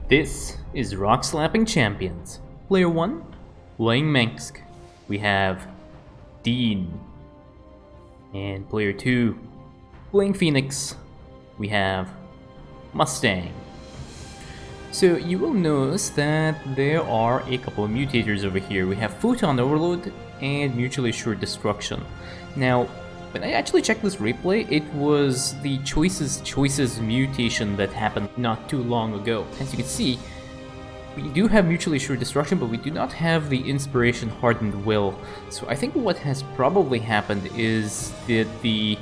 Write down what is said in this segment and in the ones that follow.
This is Rockslapping Champions. Player 1, playing Minsk. We have Dean. And player 2, playing Fenix. We have Mustang. So you will notice that there are a couple of mutators over here. We have Photon Overload and Mutually Assured Destruction. Now, when I actually checked this replay, it was the choices mutation that happened not too long ago. As you can see, we do have Mutually Assured Destruction, but we do not have the Inspiration Hardened Will. So I think what has probably happened is that the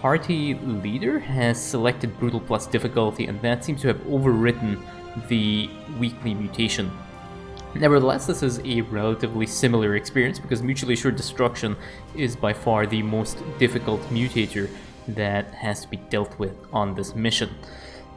party leader has selected Brutal Plus Difficulty, and that seems to have overwritten the weekly mutation. Nevertheless, this is a relatively similar experience because Mutually Assured Destruction is by far the most difficult mutator that has to be dealt with on this mission.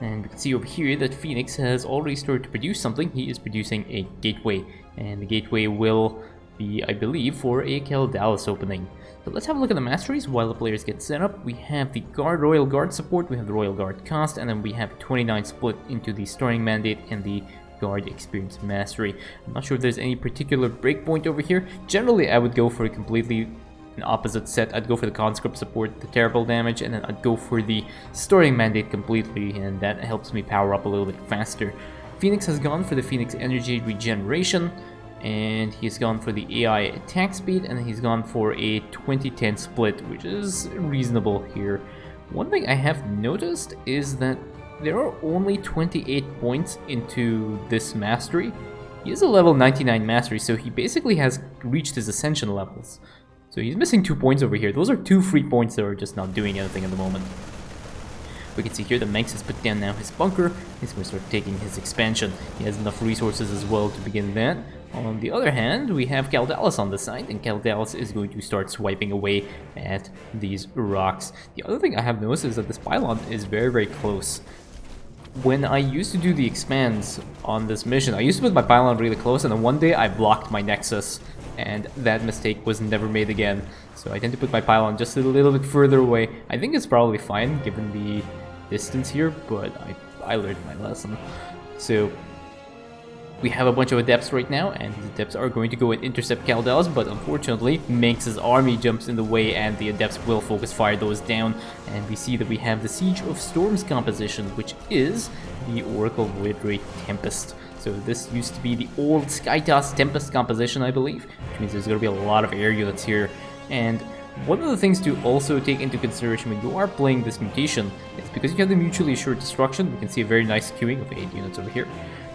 And we can see over here that Fenix has already started to produce something. He is producing a gateway, and the gateway will be, I believe, for a Caldalis opening. So let's have a look at the masteries while the players get set up. We have the Royal Guard support, we have the Royal Guard cost, and then we have 29 split into the Starting Mandate and the Guard Experience Mastery. I'm not sure if there's any particular breakpoint over here. Generally, I would go for a completely an opposite set. I'd go for the Conscript support, the terrible damage, and then I'd go for the Starting Mandate completely, and that helps me power up a little bit faster. Fenix has gone for the Phoenix Energy Regeneration, and he's gone for the AI attack speed, and he's gone for a 20-10 split, which is reasonable here. One thing I have noticed is that there are only 28 points into this mastery. He is a level 99 mastery, so he basically has reached his ascension levels. So he's missing 2 points over here. Those are 2 free points that are just not doing anything at the moment. We can see here that Manx has put down now his bunker. He's going to start taking his expansion. He has enough resources as well to begin that. On the other hand, we have Caldalis on the side, and Caldalis is going to start swiping away at these rocks. The other thing I have noticed is that this pylon is very, very close. When I used to do the expands on this mission, I used to put my pylon really close, and then one day I blocked my nexus, and that mistake was never made again. So I tend to put my pylon just a little bit further away. I think it's probably fine given the distance here, but I learned my lesson. So we have a bunch of adepts right now, and these adepts are going to go and intercept Caldalis, but unfortunately, Manx's army jumps in the way, and the adepts will focus fire those down. And we see that we have the Siege of Storms composition, which is the Oracle Void Ray Tempest. So this used to be the old Skytoss Tempest composition, I believe, which means there's going to be a lot of air units here. And one of the things to also take into consideration when you are playing this mutation is because you have the Mutually Assured Destruction. We can see a very nice queuing of 8 units over here.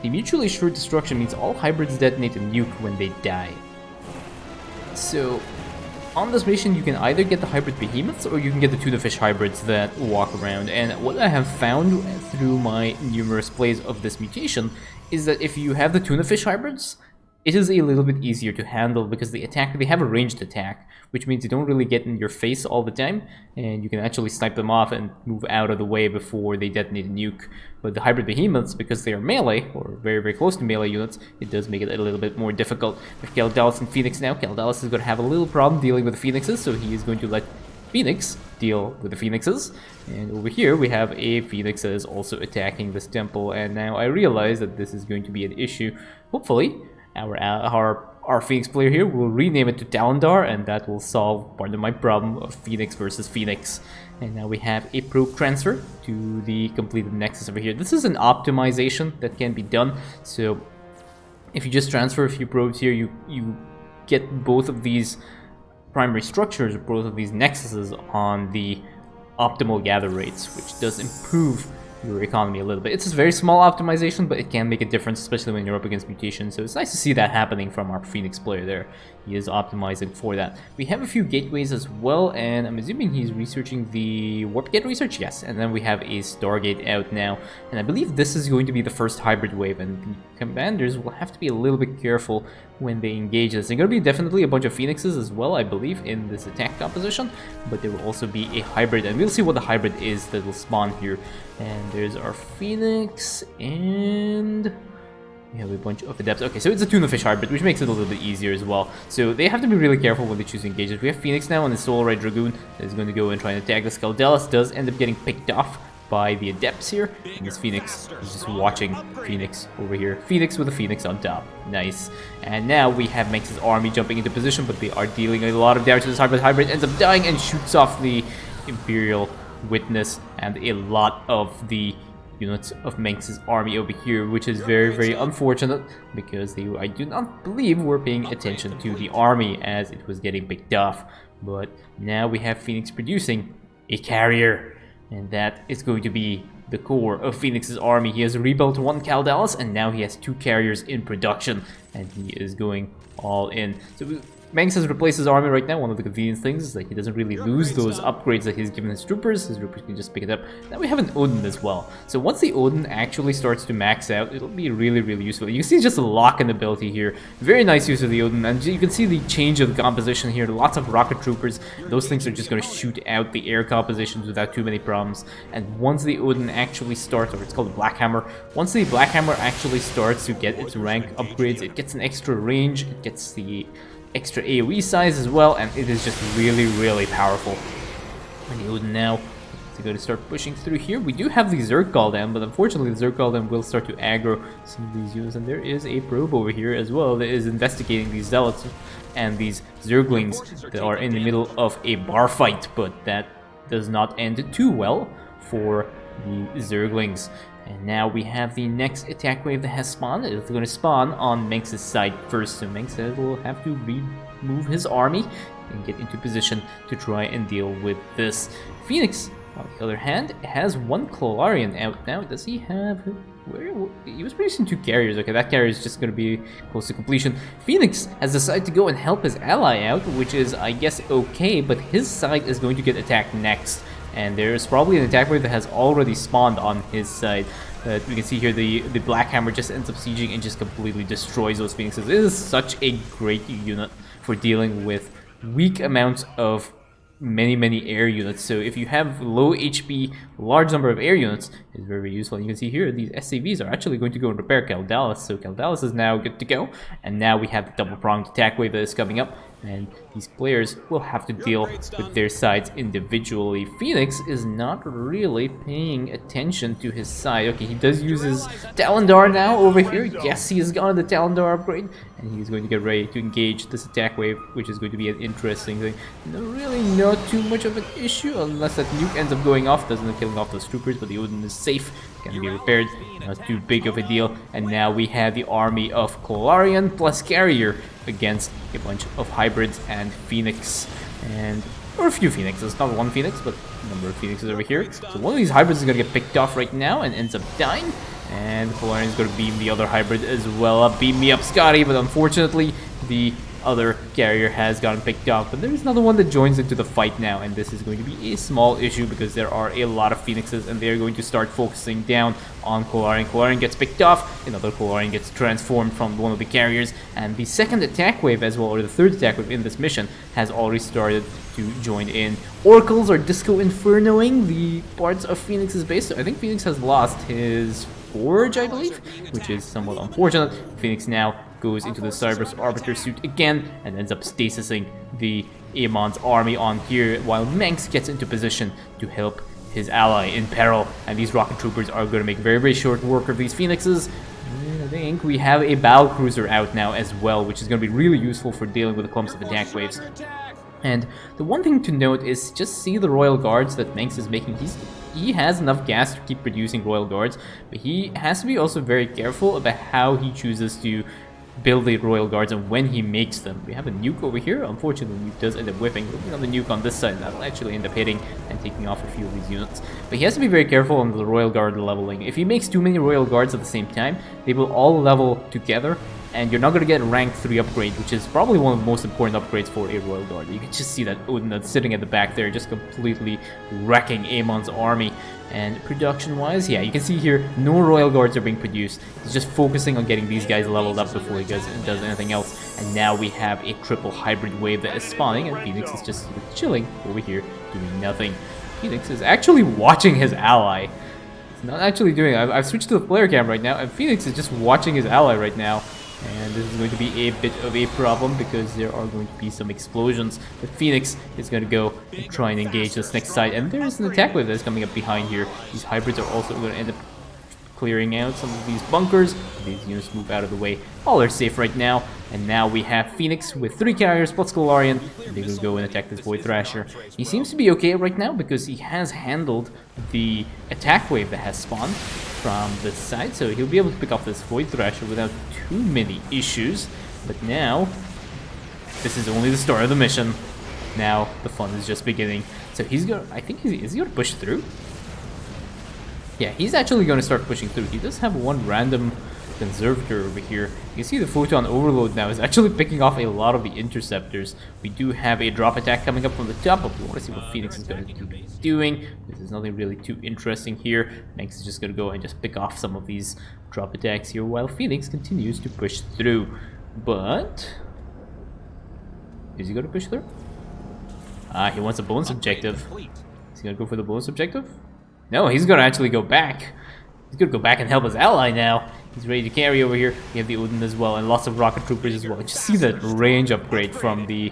The Mutually Assured Destruction means all hybrids detonate a nuke when they die. So, on this mission, you can either get the hybrid behemoths or you can get the tuna fish hybrids that walk around. And what I have found through my numerous plays of this mutation is that if you have the tuna fish hybrids, it is a little bit easier to handle because they have a ranged attack, which means you don't really get in your face all the time, and you can actually snipe them off and move out of the way before they detonate a nuke. But the hybrid behemoths, because they are melee, or very, very close to melee units, it does make it a little bit more difficult. With Caldalis and Fenix now, Caldalis is going to have a little problem dealing with the Phoenixes, so he is going to let Fenix deal with the Phoenixes. And over here we have a Phoenix that is also attacking this temple, and now I realize that this is going to be an issue. Hopefully, our Phoenix player here will rename it to Talendar, and that will solve part of my problem of Phoenix versus Phoenix. And now we have a probe transfer to the completed nexus over here. This is an optimization that can be done. So if you just transfer a few probes here, you get both of these primary structures, both of these nexuses on the optimal gather rates, which does improve your economy a little bit. It's a very small optimization, but it can make a difference, especially when you're up against mutations. So it's nice to see that happening from our Phoenix player there. He is optimizing for that. We have a few gateways as well, and I'm assuming he's researching the Warp Gate research. Yes, and then we have a Stargate out now, and I believe this is going to be the first hybrid wave, and commanders will have to be a little bit careful when they engage this. There's going to be definitely a bunch of Phoenixes as well, I believe, in this attack composition, but there will also be a hybrid, and we'll see what the hybrid is that will spawn here. And there's our Phoenix, and We have a bunch of adepts. Okay, so it's a tuna fish hybrid, which makes it a little bit easier as well. So they have to be really careful when they choose to engage it. We have Fenix now on the Soul Red Dragoon that is going to go and try and attack the Skaldalis. Does end up getting picked off by the adepts here. And this Fenix is just watching Fenix over here. Fenix with a Fenix on top. Nice. And now we have Manx's army jumping into position, but they are dealing a lot of damage to this hybrid. Hybrid ends up dying and shoots off the Imperial Witness and a lot of the units of Manx's army over here, which is very, very unfortunate because they, I do not believe, were paying attention to the army as it was getting picked off. But now we have Fenix producing a carrier, and that is going to be the core of Fenix's army. He has rebuilt one Kaldalis, and now he has 2 carriers in production, and he is going all in. So Manx has replaced his army right now. One of the convenient things is that he doesn't really lose those upgrades that he's given his troopers. His troopers can just pick it up. Now we have an Odin as well. So once the Odin actually starts to max out, it'll be really, really useful. You can see just a lock-in ability here. Very nice use of the Odin. And you can see the change of the composition here. Lots of rocket troopers. Those things are just going to shoot out the air compositions without too many problems. And once the Odin actually starts, or it's called the Black Hammer, once the Black Hammer actually starts to get its rank upgrades, it gets an extra range, it gets the extra AoE size as well, and it is just really, really powerful. And the Odin now is going to start pushing through here. We do have the Zerg Gul'dan, but unfortunately the Zerg Gul'dan will start to aggro some of these units, and there is a probe over here as well that is investigating these zealots and these Zerglings that are in the middle of a bar fight, but that does not end too well for the Zerglings. And now we have the next attack wave that has spawned. It's going to spawn on Manx's side first, so Manx will have to remove his army and get into position to try and deal with this. Fenix, on the other hand, has 1 Klolarian out now. Does he have... Where he was producing 2 carriers. Okay, that carrier is just going to be close to completion. Fenix has decided to go and help his ally out, which is, I guess, okay, but his side is going to get attacked next. And there's probably an attack wave that has already spawned on his side. We can see here the Black Hammer just ends up sieging and just completely destroys those Phoenixes. It is such a great unit for dealing with weak amounts of many air units. So if you have low HP, large number of air units, it's very useful. And you can see here these SCVs are actually going to go and repair Kaldalis. So Kaldalis is now good to go. And now we have the double-pronged attack wave that is coming up. And these players will have to deal with their sides individually. Fenix is not really paying attention to his side. Okay, he does use his Talondar now over here. Yes, he has gotten the Talondar upgrade. And he's going to get ready to engage this attack wave, which is going to be an interesting thing. Really not too much of an issue, unless that nuke ends up going off. Doesn't end up killing off those troopers, but the Odin is safe. Can be repaired. Not too big of a deal. And now we have the army of Klolarian plus Carrier against a bunch of hybrids and Fenix, or a few Phoenixes, not 1 Phoenix, but a number of Phoenixes over here. So one of these hybrids is going to get picked off right now and ends up dying, and Klolarian is going to beam the other hybrid as well up. Beam me up, Scotty, but unfortunately the other carrier has gotten picked off, but there's another one that joins into the fight now, and this is going to be a small issue because there are a lot of Phoenixes and they're going to start focusing down on Klolarian. Klolarian gets picked off, another Klolarian gets transformed from one of the carriers, and the second attack wave as well, or the third attack wave in this mission, has already started to join in. Oracles are Disco Infernoing the parts of Phoenix's base, so I think Phoenix has lost his Forge, I believe, which is somewhat unfortunate. Phoenix now goes into the Cyberus Arbiter suit again and ends up stasising the Aemon's army on here, while Manx gets into position to help his ally in peril. And these rocket troopers are going to make very short work of these Phoenixes. And I think we have a battle cruiser out now as well, which is going to be really useful for dealing with the clumps of attack waves. And the one thing to note is just see the Royal Guards that Manx is making. He has enough gas to keep producing Royal Guards, but he has to be also very careful about how he chooses to build the Royal Guards and when he makes them. We have a nuke over here. Unfortunately, the nuke does end up whipping. Another nuke on this side that'll actually end up hitting and taking off a few of these units. But he has to be very careful on the Royal Guard leveling. If he makes too many Royal Guards at the same time, they will all level together, and you're not going to get a rank 3 upgrade, which is probably one of the most important upgrades for a Royal Guard. You can just see that Odin that's sitting at the back there, just completely wrecking Aemon's army. And production-wise, yeah, you can see here, no Royal Guards are being produced. He's just focusing on getting these guys leveled up before he does anything else. And now we have a triple hybrid wave that is spawning, and Fenix is just chilling over here, doing nothing. Fenix is actually watching his ally. not actually doing it. I've switched to the player cam right now, and Fenix is just watching his ally right now. And this is going to be a bit of a problem because there are going to be some explosions. But Fenix is going to go and try and engage this next side. And there is an attack wave that's coming up behind here. These hybrids are also going to end up clearing out some of these bunkers. These units move out of the way. All are safe right now. And now we have Fenix with 3 carriers plus Galarian. And they will go and attack this Void Thrasher. He seems to be okay right now because he has handled the attack wave that has spawned from this side. So he'll be able to pick off this Void Thrasher without too many issues. But now, this is only the start of the mission. Now, the fun is just beginning. So he's going to, I think, is he going to push through? Yeah, he's actually going to start pushing through. He does have one random conservator over here. You can see the photon overload now is actually picking off a lot of the interceptors. We do have a drop attack coming up from the top, but we want to see what Fenix is going to be doing. This is nothing really too interesting here. Max is just going to go and just pick off some of these drop attacks here while Fenix continues to push through. But is he going to push through? He wants a bonus objective. Is he going to go for the bonus objective? No, he's going to actually go back. He's going to go back and help his ally now. He's ready to carry over here. We have the Odin as well, and lots of rocket troopers as well. Just see that range upgrade from the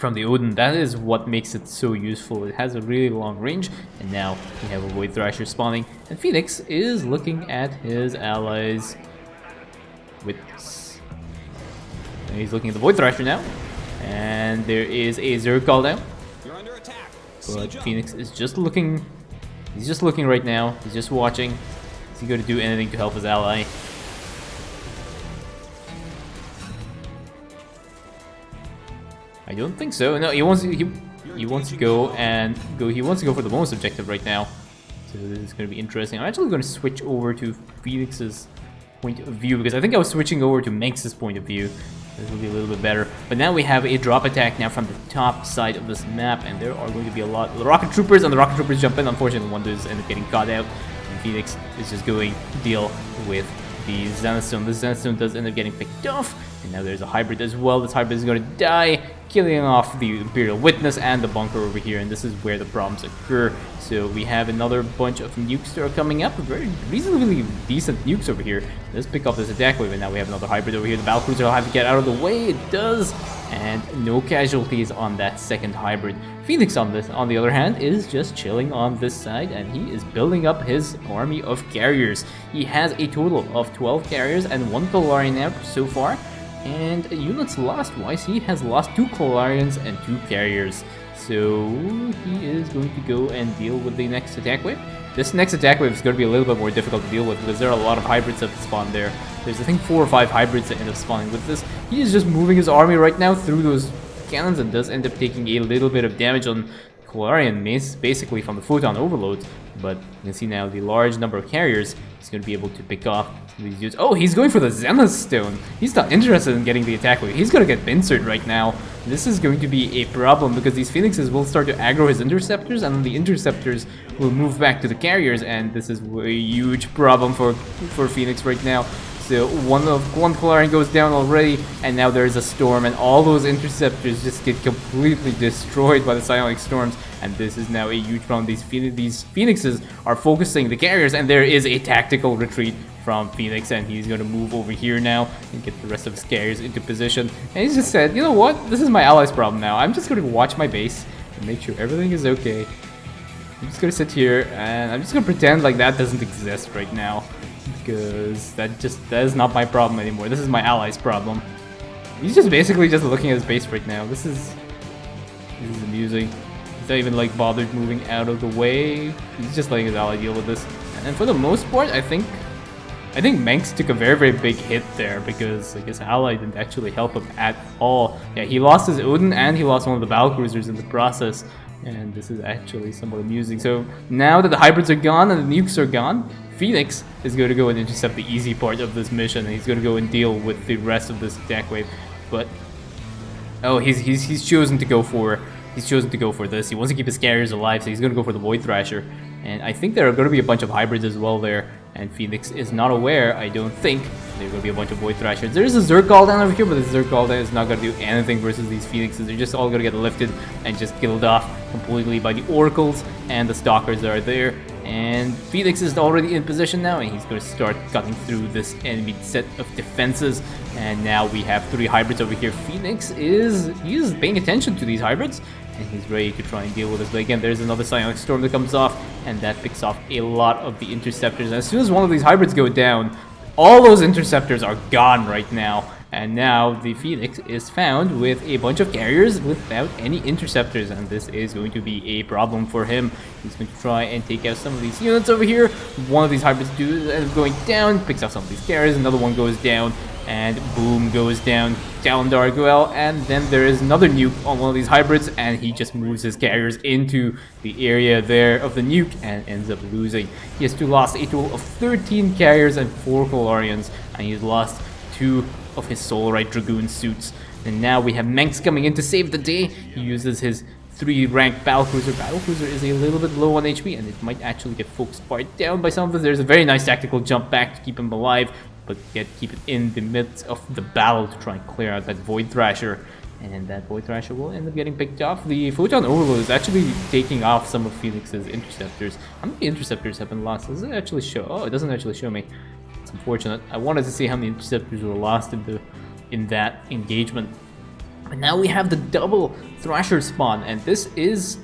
Odin. That is what makes it so useful. It has a really long range, and now we have a Void Thrasher spawning. And Fenix is looking at his allies with this. And he's looking at the Void Thrasher now, and there is a Zerg cooldown. But Fenix is just looking. He's just looking right now. He's just watching. Is he going to do anything to help his ally? I don't think so. No, he wants to go and go. He wants to go for the bonus objective right now. So this is going to be interesting. I'm actually going to switch over to Fenix's point of view because I think I was switching over to Manx's point of view. This will be a little bit better. But now we have a drop attack now from the top side of this map, and there are going to be a lot of rocket troopers, and the rocket troopers jump in. Unfortunately, one does end up getting caught out, and Fenix is just going to deal with the Zenith Stone. This Zenith Stone does end up getting picked off, and now there's a hybrid as well. This hybrid is going to die, killing off the Imperial Witness and the bunker over here, and this is where the problems occur. So we have another bunch of nukes that are coming up, very reasonably decent nukes over here. Let's pick up this attack wave, and now we have another hybrid over here. The Battlecruiser will have to get out of the way. It does, and no casualties on that second hybrid. Fenix on the other hand, is just chilling on this side, and he is building up his army of carriers. He has a total of 12 carriers and 1 Galarian now so far. And units lost wise, he has lost 2 Galarians and 2 carriers. So he is going to go and deal with the next attack wave. This next attack wave is going to be a little bit more difficult to deal with because there are a lot of hybrids that spawn there. There's I think 4 or 5 hybrids that end up spawning with this. He is just moving his army right now through those cannons and does end up taking a little bit of damage on Galarian basically from the photon overloads. But you can see now the large number of carriers he's going to be able to pick off these dudes. Oh, he's going for the Zenith Stone. He's not interested in getting the attack wave. He's going to get pincered right now. This is going to be a problem because these Phoenixes will start to aggro his interceptors, and then the interceptors will move back to the carriers, and this is a huge problem for Fenix right now. So one Galarian goes down already, and now there's a storm, and all those interceptors just get completely destroyed by the psionic storms, and this is now a huge problem. These Phoenixes are focusing the carriers, and there is a tactical retreat from Fenix, and he's going to move over here now and get the rest of his carriers into position. And he's just said, you know what, this is my ally's problem now. I'm just going to watch my base and make sure everything is okay. I'm just going to sit here, and I'm just going to pretend like that doesn't exist right now. Because that is not my problem anymore. This is my ally's problem. He's just basically just looking at his base right now. This is amusing. He's not even like bothered moving out of the way. He's just letting his ally deal with this. And for the most part, I think Manx took a very, very big hit there because like his ally didn't actually help him at all. Yeah, he lost his Odin and he lost one of the battlecruisers in the process. And this is actually somewhat amusing. So now that the hybrids are gone and the nukes are gone, Fenix is going to go and intercept the easy part of this mission, and he's going to go and deal with the rest of this attack wave. But oh, he's chosen to go for this. He wants to keep his carriers alive, so he's going to go for the Void Thrasher. And I think there are going to be a bunch of hybrids as well there. And Fenix is not aware, I don't think, there are going to be a bunch of Void Thrashers. There is a Zerg cooldown over here, but the Zerg cooldown is not going to do anything versus these Phoenixes. They're just all going to get lifted and just killed off completely by the Oracles and the Stalkers that are there. And Fenix is already in position now, and he's going to start cutting through this enemy set of defenses. And now we have 3 hybrids over here. Fenix is paying attention to these hybrids, and he's ready to try and deal with this. But again, there's another Psionic Storm that comes off, and that picks off a lot of the interceptors. And as soon as one of these hybrids go down, all those interceptors are gone right now. And now the Fenix is found with a bunch of carriers without any interceptors, and this is going to be a problem for him. He's going to try and take out some of these units over here. One of these hybrids ends up going down, picks out some of these carriers, another one goes down, and boom, goes down. Talondar Guel, and then there is another nuke on one of these hybrids, and he just moves his carriers into the area there of the nuke and ends up losing. He has lost a total of 13 carriers and 4 Kolarians, and he's lost 2 of his Solarite Dragoon suits. And now we have Menks coming in to save the day. He uses his 3-rank Battlecruiser. Battlecruiser is a little bit low on HP, and it might actually get focused quite down by some of this. There's a very nice tactical jump back to keep him alive, but yet keep it in the midst of the battle to try and clear out that Void Thrasher. And that Void Thrasher will end up getting picked off. The Photon Overload is actually taking off some of Phoenix's interceptors. How many interceptors have been lost? Does it actually show? Oh, it doesn't actually show me. It's unfortunate. I wanted to see how many interceptors were lost in that engagement. And now we have the double Thrasher spawn, and this is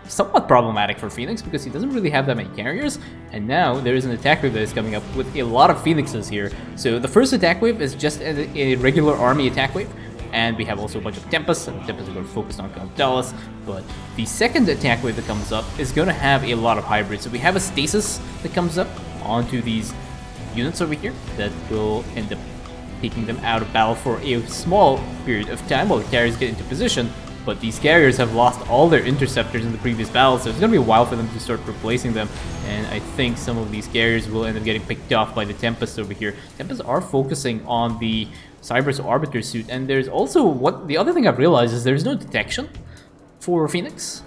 somewhat problematic for Fenix because he doesn't really have that many carriers. And now there is an attack wave that is coming up with a lot of Phoenixes here. So the first attack wave is just a regular army attack wave, and we have also a bunch of Tempests, and the Tempests are going to focus on Count Dallas. But the second attack wave that comes up is going to have a lot of hybrids. So we have a Stasis that comes up onto these units over here that will end up taking them out of battle for a small period of time while the carriers get into position. But these carriers have lost all their interceptors in the previous battle, so it's going to be a while for them to start replacing them. And I think some of these carriers will end up getting picked off by the Tempests over here. Tempests are focusing on the Cyber's Arbiter suit, and there's also the other thing I've realized is there's no detection for Fenix.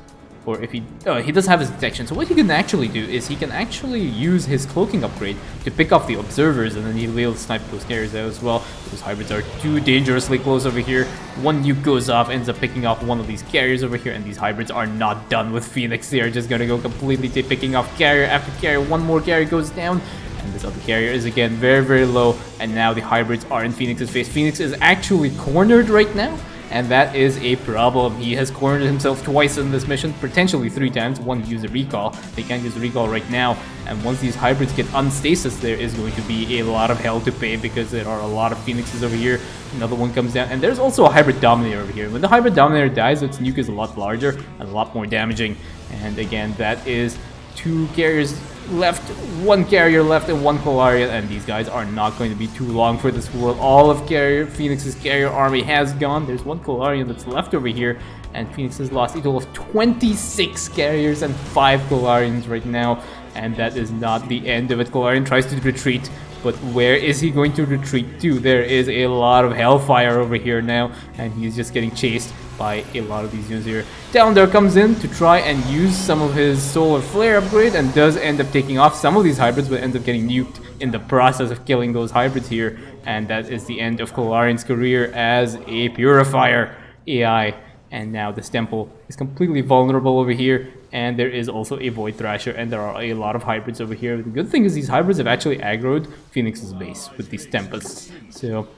Or if he does have his detection. So what he can actually do is he can actually use his cloaking upgrade to pick off the observers, and then he'll be able to snipe those carriers out as well. Those hybrids are too dangerously close over here. One nuke goes off, ends up picking off one of these carriers over here, and these hybrids are not done with Fenix. They are just gonna go completely to picking off carrier after carrier. One more carrier goes down, and this other carrier is again very, very low, and now the hybrids are in Fenix's face. Fenix is actually cornered right now, and that is a problem. He has cornered himself twice in this mission, potentially 3 times. One used a recall. They can't use a recall right now, and once these hybrids get unstasis, there is going to be a lot of hell to pay because there are a lot of Phoenixes over here. Another one comes down, and there's also a Hybrid Dominator over here. When the Hybrid Dominator dies, its nuke is a lot larger and a lot more damaging. And again, that is 2 carriers left, 1 carrier left, and 1 Polarian, and these guys are not going to be too long for this world. All of Phoenix's carrier army has gone. There's 1 Polarian that's left over here, and Phoenix has lost a total of 26 carriers and 5 Polarians right now, and that is not the end of it. Polarian tries to retreat, but where is he going to retreat to? There is a lot of hellfire over here now, and he's just getting chased by a lot of these units here. Talondar comes in to try and use some of his Solar Flare upgrade and does end up taking off some of these hybrids, but ends up getting nuked in the process of killing those hybrids here. And that is the end of Kolarian's career as a Purifier AI. And now this temple is completely vulnerable over here, and there is also a Void Thrasher, and there are a lot of hybrids over here. The good thing is these hybrids have actually aggroed Phoenix's base with these Tempests. So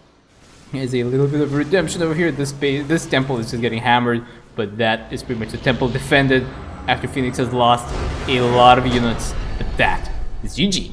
here's a little bit of redemption over here. This temple is just getting hammered, but that is pretty much the temple defended after Fenix has lost a lot of units. But that is GG.